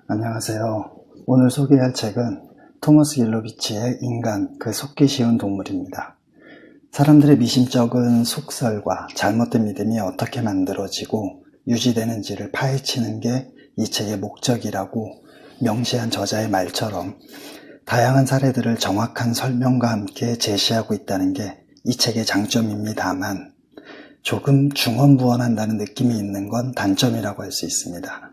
안녕하세요. 오늘 소개할 책은 토머스 길로비치의 인간, 그 속기 쉬운 동물입니다. 사람들의 미심쩍은 속설과 잘못된 믿음이 어떻게 만들어지고 유지되는지를 파헤치는 게 이 책의 목적이라고 명시한 저자의 말처럼 다양한 사례들을 정확한 설명과 함께 제시하고 있다는 게 이 책의 장점입니다만 조금 중언부언한다는 느낌이 있는 건 단점이라고 할 수 있습니다.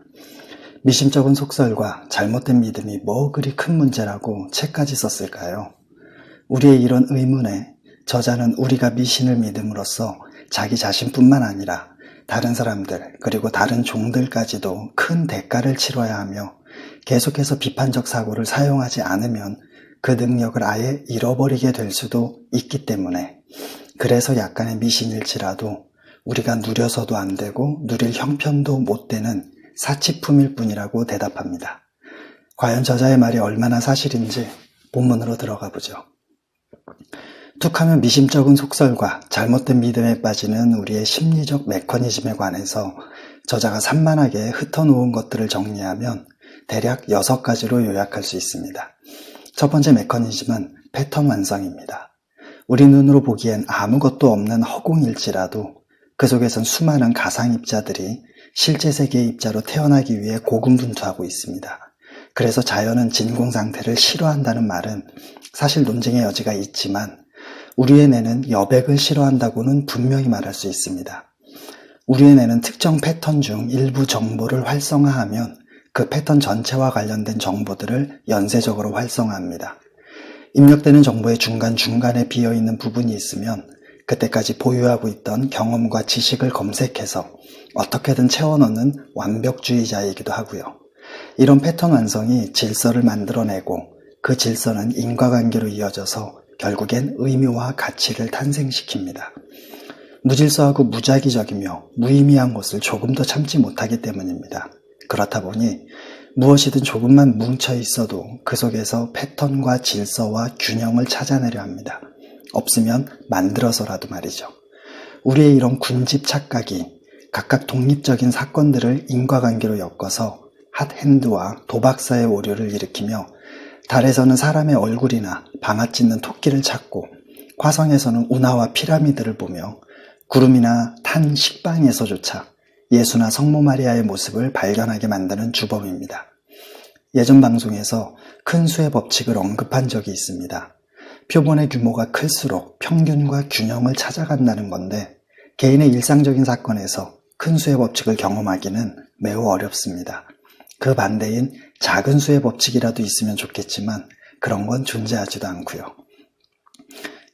미심쩍은 속설과 잘못된 믿음이 뭐 그리 큰 문제라고 책까지 썼을까요? 우리의 이런 의문에 저자는 우리가 미신을 믿음으로써 자기 자신뿐만 아니라 다른 사람들 그리고 다른 종들까지도 큰 대가를 치러야 하며 계속해서 비판적 사고를 사용하지 않으면 그 능력을 아예 잃어버리게 될 수도 있기 때문에 그래서 약간의 미신일지라도 우리가 누려서도 안 되고 누릴 형편도 못 되는 사치품일 뿐이라고 대답합니다. 과연 저자의 말이 얼마나 사실인지 본문으로 들어가 보죠. 툭하면 미심쩍은 속설과 잘못된 믿음에 빠지는 우리의 심리적 메커니즘에 관해서 저자가 산만하게 흩어놓은 것들을 정리하면 대략 6가지로 요약할 수 있습니다. 첫 번째 메커니즘은 패턴 완성입니다. 우리 눈으로 보기엔 아무것도 없는 허공일지라도 그 속에선 수많은 가상입자들이 실제 세계의 입자로 태어나기 위해 고군분투하고 있습니다. 그래서 자연은 진공상태를 싫어한다는 말은 사실 논쟁의 여지가 있지만 우리의 뇌는 여백을 싫어한다고는 분명히 말할 수 있습니다. 우리의 뇌는 특정 패턴 중 일부 정보를 활성화하면 그 패턴 전체와 관련된 정보들을 연쇄적으로 활성화합니다. 입력되는 정보의 중간중간에 비어있는 부분이 있으면 그때까지 보유하고 있던 경험과 지식을 검색해서 어떻게든 채워넣는 완벽주의자이기도 하고요. 이런 패턴 완성이 질서를 만들어내고 그 질서는 인과관계로 이어져서 결국엔 의미와 가치를 탄생시킵니다. 무질서하고 무작위적이며 무의미한 것을 조금 더 참지 못하기 때문입니다. 그렇다 보니 무엇이든 조금만 뭉쳐 있어도 그 속에서 패턴과 질서와 균형을 찾아내려 합니다. 없으면 만들어서라도 말이죠. 우리의 이런 군집 착각이 각각 독립적인 사건들을 인과관계로 엮어서 핫핸드와 도박사의 오류를 일으키며 달에서는 사람의 얼굴이나 방아 찢는 토끼를 찾고 화성에서는 운하와 피라미드를 보며 구름이나 탄 식빵에서조차 예수나 성모 마리아의 모습을 발견하게 만드는 주범입니다. 예전 방송에서 큰 수의 법칙을 언급한 적이 있습니다. 표본의 규모가 클수록 평균과 균형을 찾아간다는 건데 개인의 일상적인 사건에서 큰 수의 법칙을 경험하기는 매우 어렵습니다. 그 반대인 작은 수의 법칙이라도 있으면 좋겠지만 그런 건 존재하지도 않고요.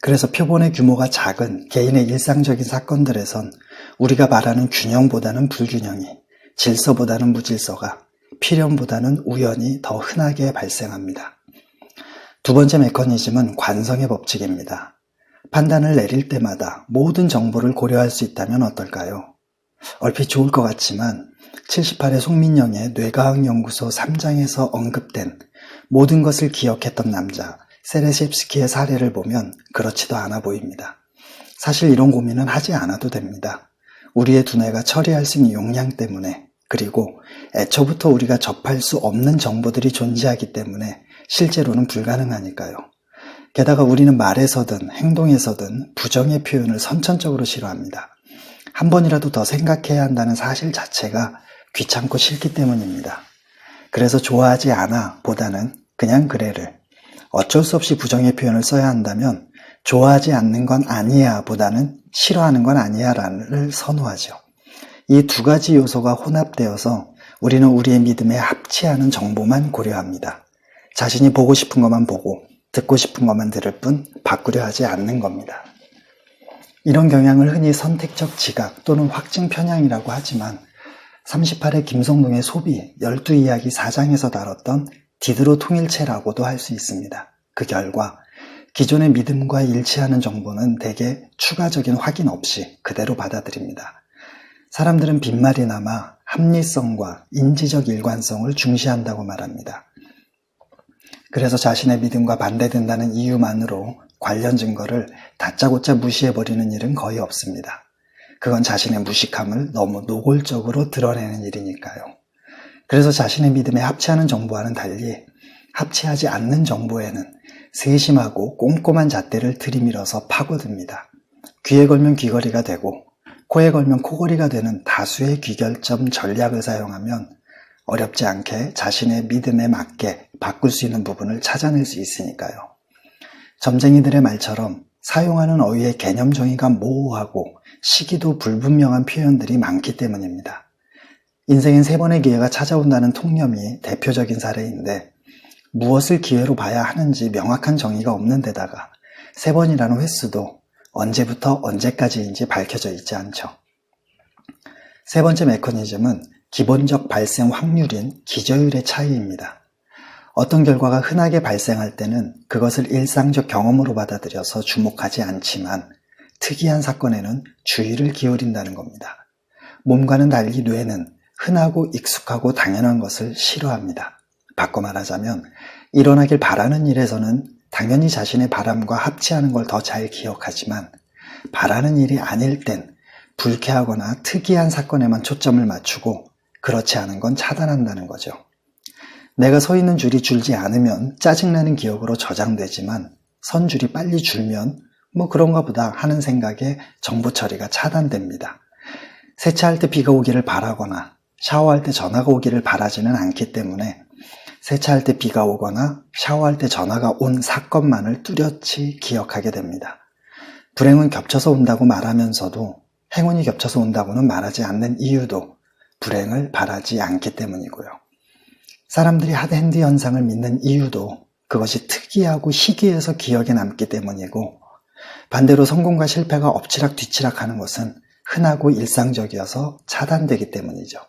그래서 표본의 규모가 작은 개인의 일상적인 사건들에선 우리가 말하는 균형보다는 불균형이, 질서보다는 무질서가, 필연보다는 우연이 더 흔하게 발생합니다. 두 번째 메커니즘은 관성의 법칙입니다. 판단을 내릴 때마다 모든 정보를 고려할 수 있다면 어떨까요? 얼핏 좋을 것 같지만 78회 송민영의 뇌과학연구소 3장에서 언급된 모든 것을 기억했던 남자 세레첵스키의 사례를 보면 그렇지도 않아 보입니다. 사실 이런 고민은 하지 않아도 됩니다. 우리의 두뇌가 처리할 수 있는 용량 때문에 그리고 애초부터 우리가 접할 수 없는 정보들이 존재하기 때문에 실제로는 불가능하니까요. 게다가 우리는 말에서든 행동에서든 부정의 표현을 선천적으로 싫어합니다. 한 번이라도 더 생각해야 한다는 사실 자체가 귀찮고 싫기 때문입니다. 그래서 좋아하지 않아 보다는 그냥 그래를 어쩔 수 없이 부정의 표현을 써야 한다면 좋아하지 않는 건 아니야 보다는 싫어하는 건 아니야 를 선호하죠. 이 두 가지 요소가 혼합되어서 우리는 우리의 믿음에 합치하는 정보만 고려합니다. 자신이 보고 싶은 것만 보고 듣고 싶은 것만 들을 뿐 바꾸려 하지 않는 겁니다. 이런 경향을 흔히 선택적 지각 또는 확증 편향이라고 하지만 38회 김성동의 소비 12이야기 4장에서 다뤘던 디드로 통일체라고도 할 수 있습니다. 그 결과 기존의 믿음과 일치하는 정보는 대개 추가적인 확인 없이 그대로 받아들입니다. 사람들은 빈말이 남아 합리성과 인지적 일관성을 중시한다고 말합니다. 그래서 자신의 믿음과 반대된다는 이유만으로 관련 증거를 다짜고짜 무시해버리는 일은 거의 없습니다. 그건 자신의 무식함을 너무 노골적으로 드러내는 일이니까요. 그래서 자신의 믿음에 합치하는 정보와는 달리 합치하지 않는 정보에는 세심하고 꼼꼼한 잣대를 들이밀어서 파고듭니다. 귀에 걸면 귀걸이가 되고 코에 걸면 코걸이가 되는 다수의 귀결점 전략을 사용하면 어렵지 않게 자신의 믿음에 맞게 바꿀 수 있는 부분을 찾아낼 수 있으니까요. 점쟁이들의 말처럼 사용하는 어휘의 개념 정의가 모호하고 시기도 불분명한 표현들이 많기 때문입니다. 인생엔 3번의 기회가 찾아온다는 통념이 대표적인 사례인데 무엇을 기회로 봐야 하는지 명확한 정의가 없는 데다가 3번이라는 횟수도 언제부터 언제까지인지 밝혀져 있지 않죠. 세 번째 메커니즘은 기본적 발생 확률인 기저율의 차이입니다. 어떤 결과가 흔하게 발생할 때는 그것을 일상적 경험으로 받아들여서 주목하지 않지만 특이한 사건에는 주의를 기울인다는 겁니다. 몸과는 달리 뇌는 흔하고 익숙하고 당연한 것을 싫어합니다. 바꿔 말하자면 일어나길 바라는 일에서는 당연히 자신의 바람과 합치하는 걸 더 잘 기억하지만 바라는 일이 아닐 땐 불쾌하거나 특이한 사건에만 초점을 맞추고 그렇지 않은 건 차단한다는 거죠. 내가 서 있는 줄이 줄지 않으면 짜증나는 기억으로 저장되지만 선 줄이 빨리 줄면 뭐 그런가 보다 하는 생각에 정보 처리가 차단됩니다. 세차할 때 비가 오기를 바라거나 샤워할 때 전화가 오기를 바라지는 않기 때문에 세차할 때 비가 오거나 샤워할 때 전화가 온 사건만을 뚜렷이 기억하게 됩니다. 불행은 겹쳐서 온다고 말하면서도 행운이 겹쳐서 온다고는 말하지 않는 이유도 불행을 바라지 않기 때문이고요. 사람들이 핫핸드 현상을 믿는 이유도 그것이 특이하고 희귀해서 기억에 남기 때문이고 반대로 성공과 실패가 엎치락 뒤치락 하는 것은 흔하고 일상적이어서 차단되기 때문이죠.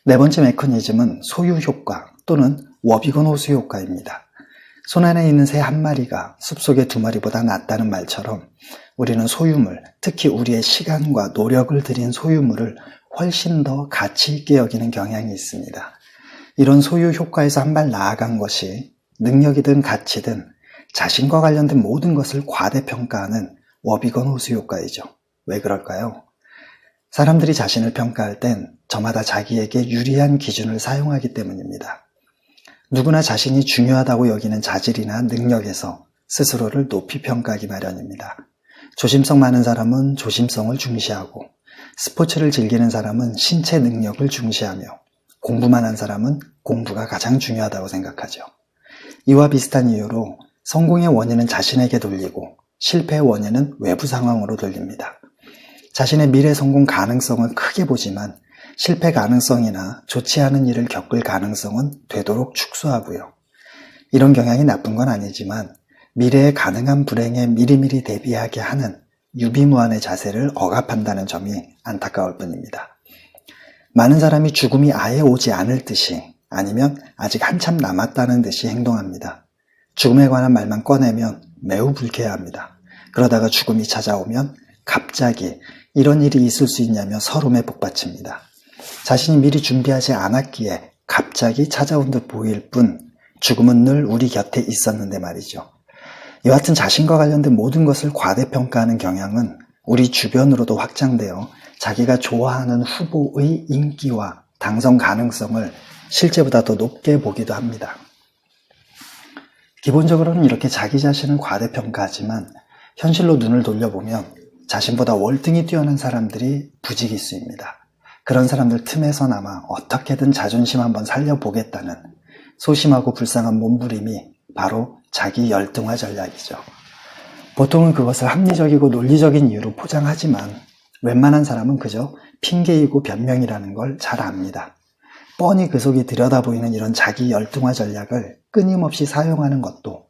네 번째 메커니즘은 소유 효과 또는 워비건 호수 효과입니다. 손 안에 있는 새 한 마리가 숲속의 2마리보다 낫다는 말처럼 우리는 소유물, 특히 우리의 시간과 노력을 들인 소유물을 훨씬 더 가치 있게 여기는 경향이 있습니다. 이런 소유 효과에서 한 발 나아간 것이 능력이든 가치든 자신과 관련된 모든 것을 과대평가하는 워비건 호수 효과이죠. 왜 그럴까요? 사람들이 자신을 평가할 땐 저마다 자기에게 유리한 기준을 사용하기 때문입니다. 누구나 자신이 중요하다고 여기는 자질이나 능력에서 스스로를 높이 평가하기 마련입니다. 조심성 많은 사람은 조심성을 중시하고 스포츠를 즐기는 사람은 신체 능력을 중시하며 공부만 한 사람은 공부가 가장 중요하다고 생각하죠. 이와 비슷한 이유로 성공의 원인은 자신에게 돌리고 실패의 원인은 외부 상황으로 돌립니다. 자신의 미래 성공 가능성은 크게 보지만 실패 가능성이나 좋지 않은 일을 겪을 가능성은 되도록 축소하고요. 이런 경향이 나쁜 건 아니지만 미래에 가능한 불행에 미리미리 대비하게 하는 유비무환의 자세를 억압한다는 점이 안타까울 뿐입니다. 많은 사람이 죽음이 아예 오지 않을 듯이 아니면 아직 한참 남았다는 듯이 행동합니다. 죽음에 관한 말만 꺼내면 매우 불쾌해합니다. 그러다가 죽음이 찾아오면 갑자기 이런 일이 있을 수 있냐며 서름에 복받칩니다. 자신이 미리 준비하지 않았기에 갑자기 찾아온 듯 보일 뿐 죽음은 늘 우리 곁에 있었는데 말이죠. 여하튼 자신과 관련된 모든 것을 과대평가하는 경향은 우리 주변으로도 확장되어 자기가 좋아하는 후보의 인기와 당선 가능성을 실제보다 더 높게 보기도 합니다. 기본적으로는 이렇게 자기 자신을 과대평가하지만 현실로 눈을 돌려보면 자신보다 월등히 뛰어난 사람들이 부지기수입니다. 그런 사람들 틈에서나마 어떻게든 자존심 한번 살려보겠다는 소심하고 불쌍한 몸부림이 바로 자기 열등화 전략이죠. 보통은 그것을 합리적이고 논리적인 이유로 포장하지만 웬만한 사람은 그저 핑계이고 변명이라는 걸 잘 압니다. 뻔히 그 속이 들여다보이는 이런 자기 열등화 전략을 끊임없이 사용하는 것도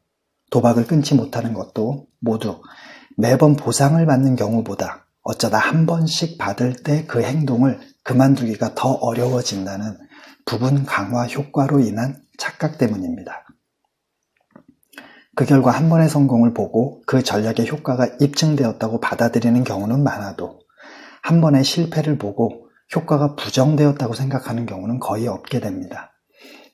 도박을 끊지 못하는 것도 모두 매번 보상을 받는 경우보다 어쩌다 한 번씩 받을 때 그 행동을 그만두기가 더 어려워진다는 부분 강화 효과로 인한 착각 때문입니다. 그 결과 한 번의 성공을 보고 그 전략의 효과가 입증되었다고 받아들이는 경우는 많아도 한 번의 실패를 보고 효과가 부정되었다고 생각하는 경우는 거의 없게 됩니다.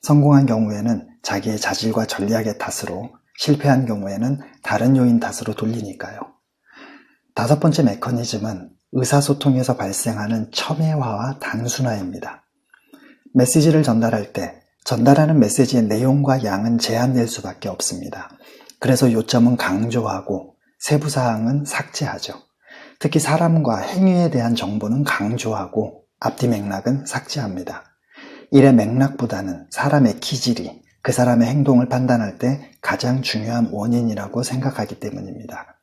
성공한 경우에는 자기의 자질과 전략의 탓으로, 실패한 경우에는 다른 요인 탓으로 돌리니까요. 5번째 메커니즘은 의사소통에서 발생하는 첨예화와 단순화입니다. 메시지를 전달할 때 전달하는 메시지의 내용과 양은 제한될 수밖에 없습니다. 그래서 요점은 강조하고 세부 사항은 삭제하죠. 특히 사람과 행위에 대한 정보는 강조하고 앞뒤 맥락은 삭제합니다. 일의 맥락보다는 사람의 기질이 그 사람의 행동을 판단할 때 가장 중요한 원인이라고 생각하기 때문입니다.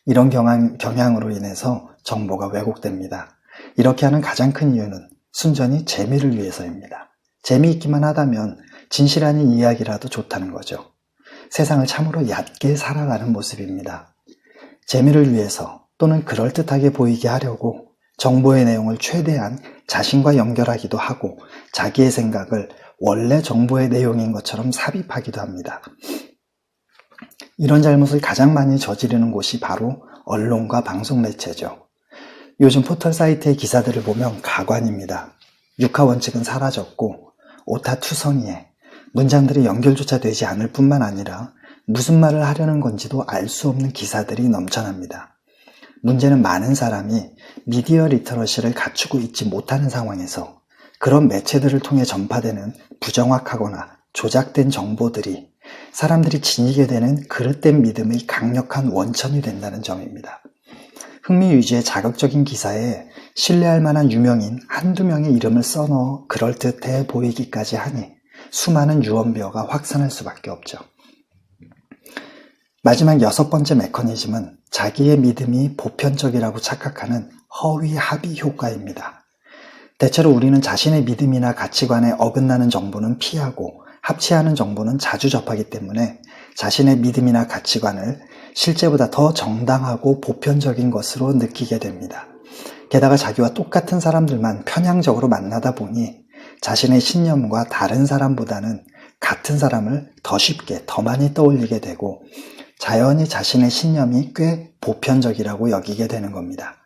이런 경향으로 인해서 정보가 왜곡됩니다. 이렇게 하는 가장 큰 이유는 순전히 재미를 위해서입니다. 재미있기만 하다면 진실 아닌 이야기라도 좋다는 거죠. 세상을 참으로 얕게 살아가는 모습입니다. 재미를 위해서 또는 그럴듯하게 보이게 하려고 정보의 내용을 최대한 자신과 연결하기도 하고 자기의 생각을 원래 정보의 내용인 것처럼 삽입하기도 합니다. 이런 잘못을 가장 많이 저지르는 곳이 바로 언론과 방송 매체죠. 요즘 포털 사이트의 기사들을 보면 가관입니다. 육하 원칙은 사라졌고 오타투성이에 문장들이 연결조차 되지 않을 뿐만 아니라 무슨 말을 하려는 건지도 알 수 없는 기사들이 넘쳐납니다. 문제는 많은 사람이 미디어 리터러시를 갖추고 있지 못하는 상황에서 그런 매체들을 통해 전파되는 부정확하거나 조작된 정보들이 사람들이 지니게 되는 그릇된 믿음의 강력한 원천이 된다는 점입니다. 흥미 위주의 자극적인 기사에 신뢰할 만한 유명인 한두 명의 이름을 써넣어 그럴듯해 보이기까지 하니 수많은 유언비어가 확산할 수밖에 없죠. 마지막 6번째 메커니즘은 자기의 믿음이 보편적이라고 착각하는 허위 합의 효과입니다. 대체로 우리는 자신의 믿음이나 가치관에 어긋나는 정보는 피하고 합치하는 정보는 자주 접하기 때문에 자신의 믿음이나 가치관을 실제보다 더 정당하고 보편적인 것으로 느끼게 됩니다. 게다가 자기와 똑같은 사람들만 편향적으로 만나다 보니 자신의 신념과 다른 사람보다는 같은 사람을 더 쉽게 더 많이 떠올리게 되고 자연히 자신의 신념이 꽤 보편적이라고 여기게 되는 겁니다.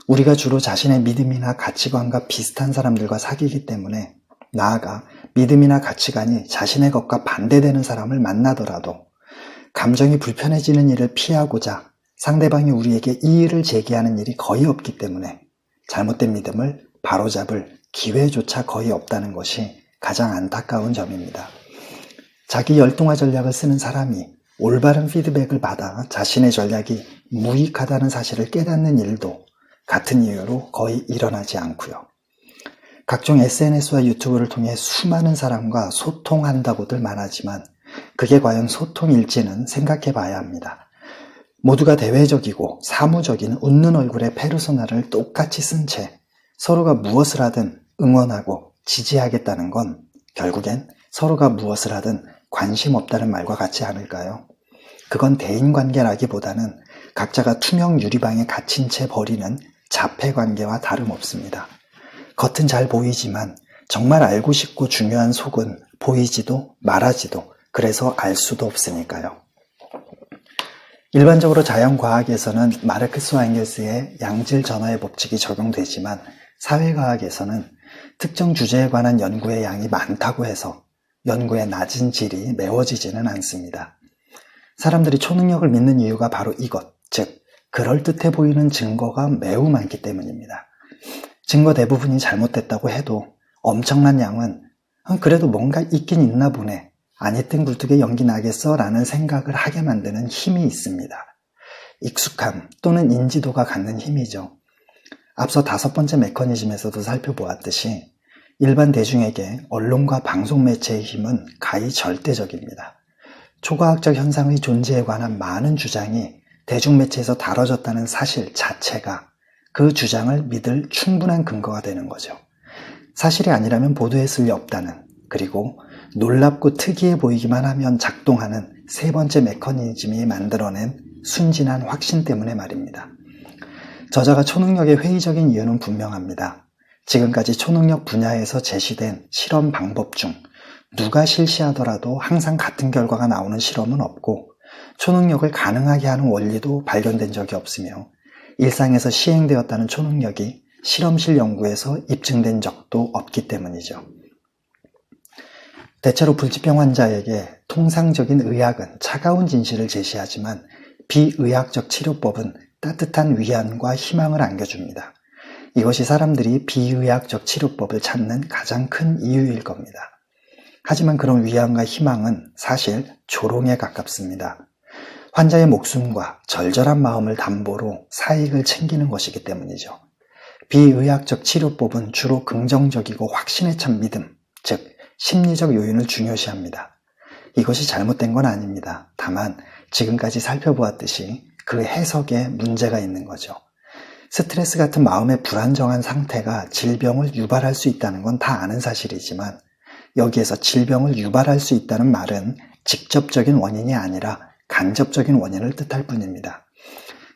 우리가 주로 자신의 믿음이나 가치관과 비슷한 사람들과 사귀기 때문에 나아가 믿음이나 가치관이 자신의 것과 반대되는 사람을 만나더라도 감정이 불편해지는 일을 피하고자 상대방이 우리에게 이의를 제기하는 일이 거의 없기 때문에 잘못된 믿음을 바로잡을 기회조차 거의 없다는 것이 가장 안타까운 점입니다. 자기 열동화 전략을 쓰는 사람이 올바른 피드백을 받아 자신의 전략이 무익하다는 사실을 깨닫는 일도 같은 이유로 거의 일어나지 않고요. 각종 SNS와 유튜브를 통해 수많은 사람과 소통한다고들 말하지만 그게 과연 소통일지는 생각해 봐야 합니다. 모두가 대외적이고 사무적인 웃는 얼굴의 페르소나를 똑같이 쓴 채 서로가 무엇을 하든 응원하고 지지하겠다는 건 결국엔 서로가 무엇을 하든 관심 없다는 말과 같지 않을까요? 그건 대인관계라기보다는 각자가 투명 유리방에 갇힌 채 벌이는 자폐관계와 다름없습니다. 겉은 잘 보이지만 정말 알고 싶고 중요한 속은 보이지도 말하지도 그래서 알 수도 없으니까요. 일반적으로 자연과학에서는 마르크스와 엥겔스의 양질 전화의 법칙이 적용되지만 사회과학에서는 특정 주제에 관한 연구의 양이 많다고 해서 연구의 낮은 질이 메워지지는 않습니다. 사람들이 초능력을 믿는 이유가 바로 이것, 즉 그럴듯해 보이는 증거가 매우 많기 때문입니다. 증거 대부분이 잘못됐다고 해도 엄청난 양은 그래도 뭔가 있긴 있나 보네, 아니땐 굴뚝에 연기 나겠어 라는 생각을 하게 만드는 힘이 있습니다. 익숙함 또는 인지도가 갖는 힘이죠. 앞서 5번째 메커니즘에서도 살펴보았듯이 일반 대중에게 언론과 방송 매체의 힘은 가히 절대적입니다. 초과학적 현상의 존재에 관한 많은 주장이 대중매체에서 다뤄졌다는 사실 자체가 그 주장을 믿을 충분한 근거가 되는 거죠. 사실이 아니라면 보도했을 리 없다는, 그리고 놀랍고 특이해 보이기만 하면 작동하는 3번째 메커니즘이 만들어낸 순진한 확신 때문에 말입니다. 저자가 초능력의 회의적인 이유는 분명합니다. 지금까지 초능력 분야에서 제시된 실험 방법 중 누가 실시하더라도 항상 같은 결과가 나오는 실험은 없고 초능력을 가능하게 하는 원리도 발견된 적이 없으며 일상에서 시행되었다는 초능력이 실험실 연구에서 입증된 적도 없기 때문이죠. 대체로 불치병 환자에게 통상적인 의학은 차가운 진실을 제시하지만 비의학적 치료법은 따뜻한 위안과 희망을 안겨줍니다. 이것이 사람들이 비의학적 치료법을 찾는 가장 큰 이유일 겁니다. 하지만 그런 위안과 희망은 사실 조롱에 가깝습니다. 환자의 목숨과 절절한 마음을 담보로 사익을 챙기는 것이기 때문이죠. 비의학적 치료법은 주로 긍정적이고 확신에 찬 믿음, 즉 심리적 요인을 중요시합니다. 이것이 잘못된 건 아닙니다. 다만 지금까지 살펴보았듯이 그 해석에 문제가 있는 거죠. 스트레스 같은 마음의 불안정한 상태가 질병을 유발할 수 있다는 건 다 아는 사실이지만 여기에서 질병을 유발할 수 있다는 말은 직접적인 원인이 아니라 간접적인 원인을 뜻할 뿐입니다.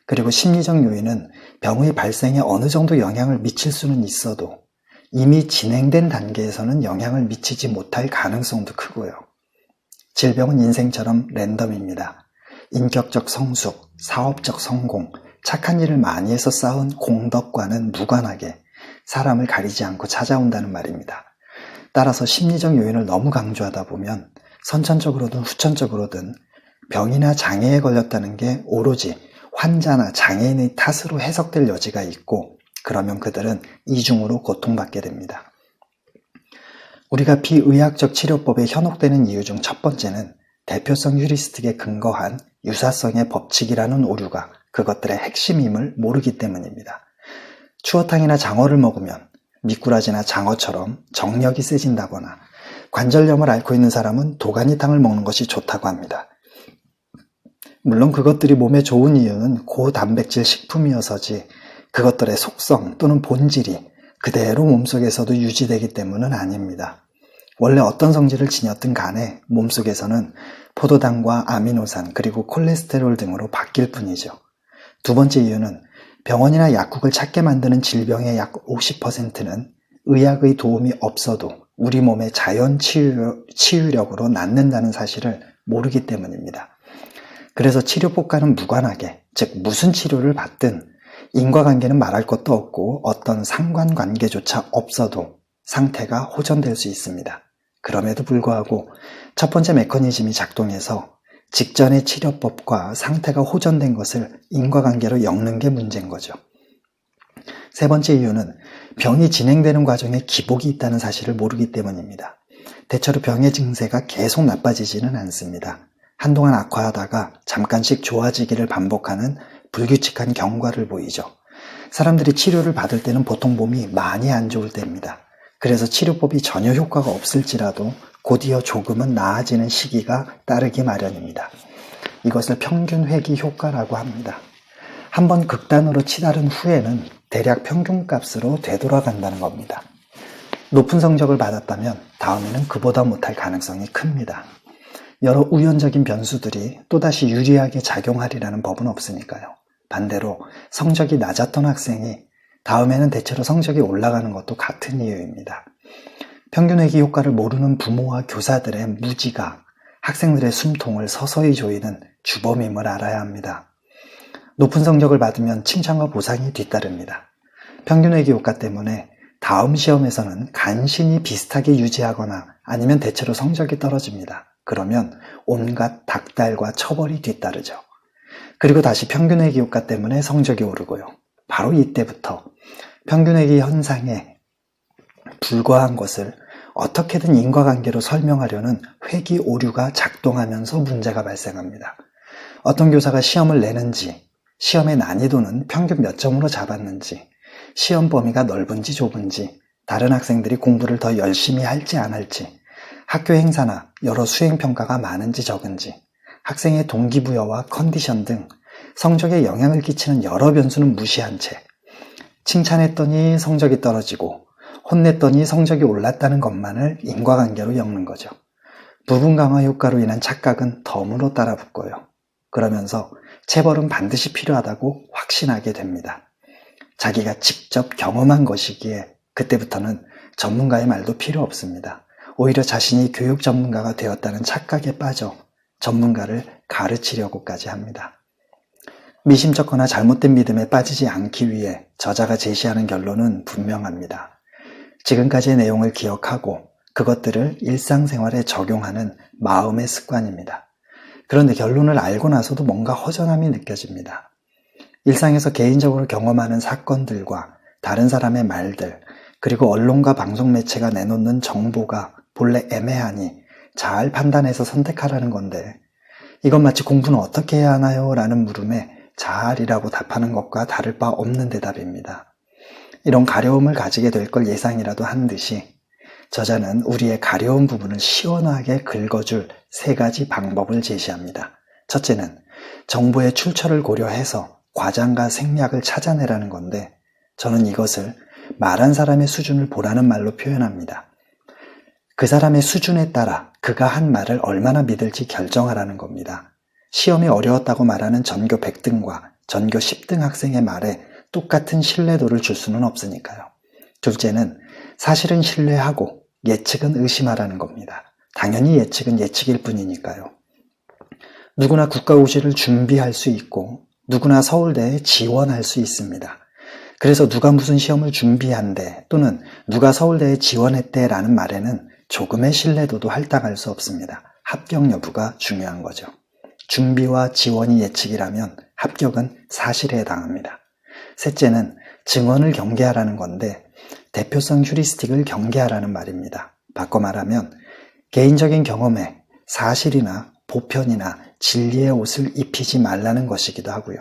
그리고 심리적 요인은 병의 발생에 어느 정도 영향을 미칠 수는 있어도 이미 진행된 단계에서는 영향을 미치지 못할 가능성도 크고요. 질병은 인생처럼 랜덤입니다. 인격적 성숙, 사업적 성공, 착한 일을 많이 해서 쌓은 공덕과는 무관하게 사람을 가리지 않고 찾아온다는 말입니다. 따라서 심리적 요인을 너무 강조하다 보면 선천적으로든 후천적으로든 병이나 장애에 걸렸다는 게 오로지 환자나 장애인의 탓으로 해석될 여지가 있고 그러면 그들은 이중으로 고통받게 됩니다. 우리가 비의학적 치료법에 현혹되는 이유 중 첫 번째는 대표성 휴리스틱에 근거한 유사성의 법칙이라는 오류가 그것들의 핵심임을 모르기 때문입니다. 추어탕이나 장어를 먹으면 미꾸라지나 장어처럼 정력이 세진다거나 관절염을 앓고 있는 사람은 도가니탕을 먹는 것이 좋다고 합니다. 물론 그것들이 몸에 좋은 이유는 고단백질 식품이어서지 그것들의 속성 또는 본질이 그대로 몸속에서도 유지되기 때문은 아닙니다. 원래 어떤 성질을 지녔든 간에 몸속에서는 포도당과 아미노산 그리고 콜레스테롤 등으로 바뀔 뿐이죠. 두 번째 이유는 병원이나 약국을 찾게 만드는 질병의 약 50%는 의학의 도움이 없어도 우리 몸의 자연 치유력으로 낫는다는 사실을 모르기 때문입니다. 그래서 치료법과는 무관하게, 즉 무슨 치료를 받든 인과관계는 말할 것도 없고 어떤 상관관계조차 없어도 상태가 호전될 수 있습니다. 그럼에도 불구하고 첫 번째 메커니즘이 작동해서 직전의 치료법과 상태가 호전된 것을 인과관계로 엮는 게 문제인 거죠. 세 번째 이유는 병이 진행되는 과정에 기복이 있다는 사실을 모르기 때문입니다. 대체로 병의 증세가 계속 나빠지지는 않습니다. 한동안 악화하다가 잠깐씩 좋아지기를 반복하는 불규칙한 경과를 보이죠. 사람들이 치료를 받을 때는 보통 몸이 많이 안 좋을 때입니다. 그래서 치료법이 전혀 효과가 없을지라도 곧이어 조금은 나아지는 시기가 따르기 마련입니다. 이것을 평균 회귀 효과라고 합니다. 한번 극단으로 치달은 후에는 대략 평균값으로 되돌아간다는 겁니다. 높은 성적을 받았다면 다음에는 그보다 못할 가능성이 큽니다. 여러 우연적인 변수들이 또다시 유리하게 작용하리라는 법은 없으니까요. 반대로 성적이 낮았던 학생이 다음에는 대체로 성적이 올라가는 것도 같은 이유입니다. 평균회귀 효과를 모르는 부모와 교사들의 무지가 학생들의 숨통을 서서히 조이는 주범임을 알아야 합니다. 높은 성적을 받으면 칭찬과 보상이 뒤따릅니다. 평균회귀 효과 때문에 다음 시험에서는 간신히 비슷하게 유지하거나 아니면 대체로 성적이 떨어집니다. 그러면 온갖 닥달과 처벌이 뒤따르죠. 그리고 다시 평균회귀 효과 때문에 성적이 오르고요. 바로 이때부터 평균회귀 현상에 불과한 것을 어떻게든 인과관계로 설명하려는 회귀 오류가 작동하면서 문제가 발생합니다. 어떤 교사가 시험을 내는지, 시험의 난이도는 평균 몇 점으로 잡았는지, 시험 범위가 넓은지 좁은지, 다른 학생들이 공부를 더 열심히 할지 안 할지, 학교 행사나 여러 수행평가가 많은지 적은지, 학생의 동기부여와 컨디션 등 성적에 영향을 끼치는 여러 변수는 무시한 채 칭찬했더니 성적이 떨어지고 혼냈더니 성적이 올랐다는 것만을 인과관계로 엮는 거죠. 부분 강화 효과로 인한 착각은 덤으로 따라붙고요. 그러면서 체벌은 반드시 필요하다고 확신하게 됩니다. 자기가 직접 경험한 것이기에 그때부터는 전문가의 말도 필요 없습니다. 오히려 자신이 교육 전문가가 되었다는 착각에 빠져 전문가를 가르치려고까지 합니다. 미심쩍거나 잘못된 믿음에 빠지지 않기 위해 저자가 제시하는 결론은 분명합니다. 지금까지의 내용을 기억하고 그것들을 일상생활에 적용하는 마음의 습관입니다. 그런데 결론을 알고 나서도 뭔가 허전함이 느껴집니다. 일상에서 개인적으로 경험하는 사건들과 다른 사람의 말들, 그리고 언론과 방송 매체가 내놓는 정보가 본래 애매하니 잘 판단해서 선택하라는 건데, 이건 마치 공부는 어떻게 해야 하나요? 라는 물음에 잘이라고 답하는 것과 다를 바 없는 대답입니다. 이런 가려움을 가지게 될 걸 예상이라도 한 듯이 저자는 우리의 가려운 부분을 시원하게 긁어줄 3가지 방법을 제시합니다. 첫째는 정보의 출처를 고려해서 과장과 생략을 찾아내라는 건데, 저는 이것을 말한 사람의 수준을 보라는 말로 표현합니다. 그 사람의 수준에 따라 그가 한 말을 얼마나 믿을지 결정하라는 겁니다. 시험이 어려웠다고 말하는 전교 100등과 전교 10등 학생의 말에 똑같은 신뢰도를 줄 수는 없으니까요. 둘째는 사실은 신뢰하고 예측은 의심하라는 겁니다. 당연히 예측은 예측일 뿐이니까요. 누구나 국가고시를 준비할 수 있고 누구나 서울대에 지원할 수 있습니다. 그래서 누가 무슨 시험을 준비한대 또는 누가 서울대에 지원했대 라는 말에는 조금의 신뢰도도 할당할 수 없습니다. 합격 여부가 중요한 거죠. 준비와 지원이 예측이라면 합격은 사실에 해당합니다. 셋째는 증언을 경계하라는 건데, 대표성 휴리스틱을 경계하라는 말입니다. 바꿔 말하면 개인적인 경험에 사실이나 보편이나 진리의 옷을 입히지 말라는 것이기도 하고요.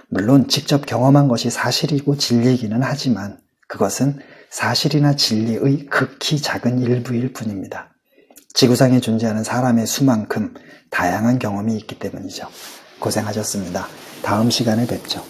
물론 직접 경험한 것이 사실이고 진리이기는 하지만 그것은 사실이나 진리의 극히 작은 일부일 뿐입니다. 지구상에 존재하는 사람의 수만큼 다양한 경험이 있기 때문이죠. 고생하셨습니다. 다음 시간에 뵙죠.